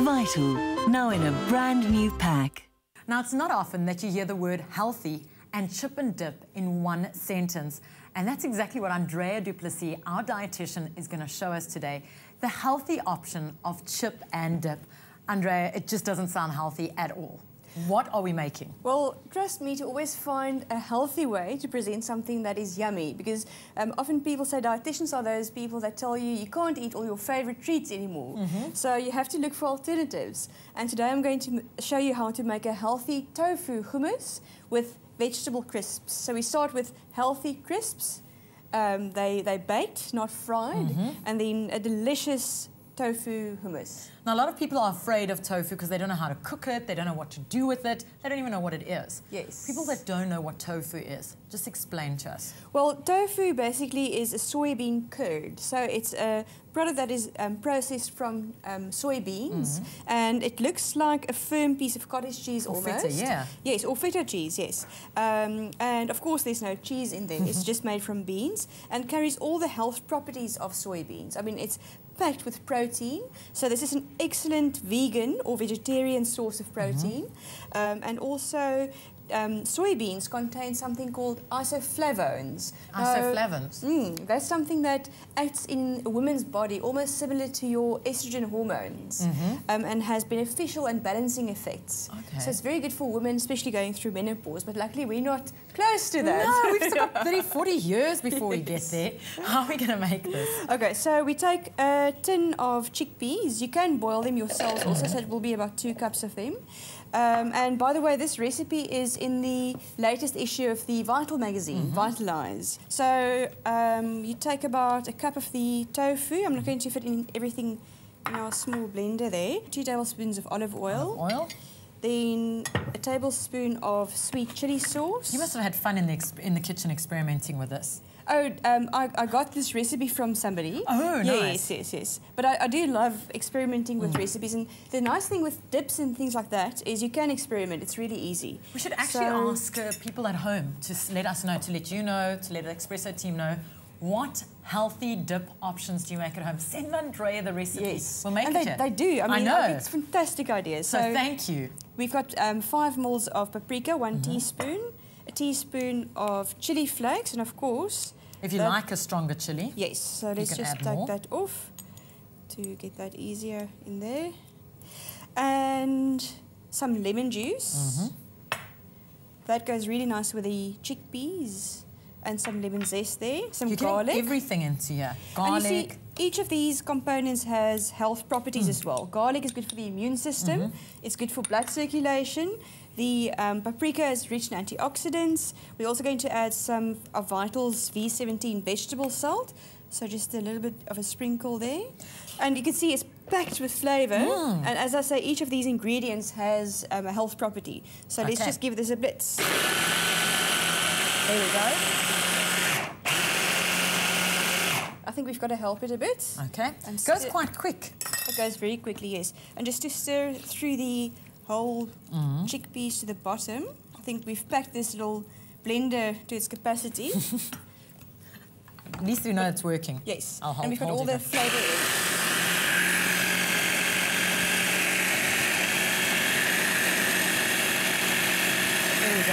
Vital, now in a brand new pack. Now, it's not often that you hear the word healthy and chip and dip in one sentence. And that's exactly what Andrea Duplessis, our dietitian, is going to show us today. The healthy option of chip and dip. Andrea, it just doesn't sound healthy at all. What are we making? Well, trust me to always find a healthy way to present something that is yummy, because often people say dietitians are those people that tell you you can't eat all your favorite treats anymore. So you have to look for alternatives. And today I'm going to show you how to make a healthy tofu hummus with vegetable crisps. So we start with healthy crisps. They baked, not fried, and then a delicious tofu hummus. Now, a lot of people are afraid of tofu because they don't know how to cook it, they don't know what to do with it, they don't even know what it is. Yes. People that don't know what tofu is, just explain to us. Well, tofu basically is a soybean curd. So it's a product that is processed from soybeans, and it looks like a firm piece of cottage cheese Or almost. feta, yeah. Yes, or feta cheese, yes. And of course there's no cheese in there, it's just made from beans and carries all the health properties of soybeans. I mean, it's packed with protein, so this is an excellent vegan or vegetarian source of protein. And also soybeans contain something called isoflavones. Isoflavones? That's something that acts in a woman's body almost similar to your estrogen hormones, and has beneficial and balancing effects. Okay. So it's very good for women, especially going through menopause, but luckily we're not close to that. No, we've still got 30, 40 years before we get there. How are we going to make this? Okay, so we take a tin of chickpeas. You can boil them yourselves also, so it will be about 2 cups of them. And by the way, this recipe is in the latest issue of the Vital magazine, Vitalize. So you take about a cup of the tofu. I'm not going to fit in everything in our small blender there. 2 tablespoons of olive oil. Then a tablespoon of sweet chili sauce. You must have had fun in the kitchen experimenting with this. Oh, I got this recipe from somebody. Oh, nice. Yes. But I do love experimenting with recipes. And the nice thing with dips and things like that is you can experiment. It's really easy. We should actually ask people at home to let us know, to let you know, to let the Espresso team know, what healthy dip options do you make at home? Send Andrea the recipe. Yes. We'll make and it. they do. I mean, know. It's fantastic ideas. So thank you. We've got 5 mils of paprika, 1 teaspoon, a teaspoon of chili flakes, and of course... If you like a stronger chili. Yes, so let's just take that off to get that easier in there. And some lemon juice. That goes really nice with the chickpeas. And some lemon zest there. Some garlic. Everything into here. Garlic. And you see, each of these components has health properties as well. Garlic is good for the immune system. It's good for blood circulation. The paprika is rich in antioxidants. We're also going to add some of Vital's V17 Vegetable Salt. So just a little bit of a sprinkle there. And you can see it's packed with flavour. And as I say, each of these ingredients has a health property. So let's just give this a blitz. There we go. I think we've got to help it a bit. Okay. It goes quite quick. It goes very quickly, yes. And just to stir through the whole chickpeas to the bottom. I think we've packed this little blender to its capacity. At least we know it's working. Yes. And we've got all the flavour in. There we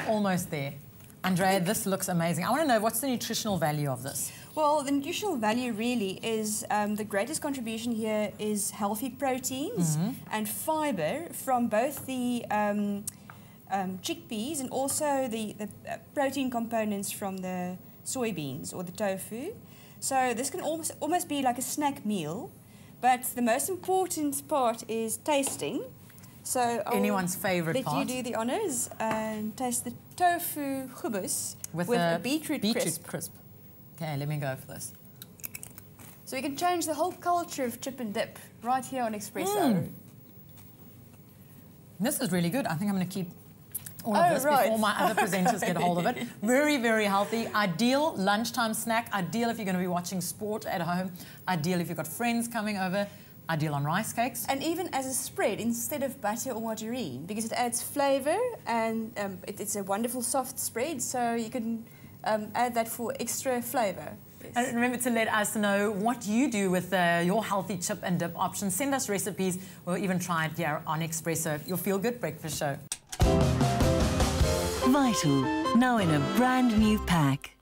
go. Almost there. Andrea, this looks amazing. I want to know, what's the nutritional value of this? Well, the nutritional value really is the greatest contribution here is healthy proteins and fibre from both the chickpeas and also the protein components from the soybeans or the tofu. So this can almost be like a snack meal, but the most important part is tasting. So anyone's favourite part. Let you do the honours and taste the tofu hummus with a beetroot crisp. Okay, let me go for this. So we can change the whole culture of chip and dip right here on Espresso. This is really good. I think I'm going to keep all of this before my other presenters get hold of it. Very, very healthy. Ideal lunchtime snack. Ideal if you're going to be watching sport at home. Ideal if you've got friends coming over. Ideal on rice cakes. And even as a spread instead of butter or margarine, because it adds flavour and it's a wonderful soft spread, so you can add that for extra flavour. And remember to let us know what you do with your healthy chip and dip options. Send us recipes. We'll even try it here on Espresso, your feel-good breakfast show. Vital, now in a brand new pack.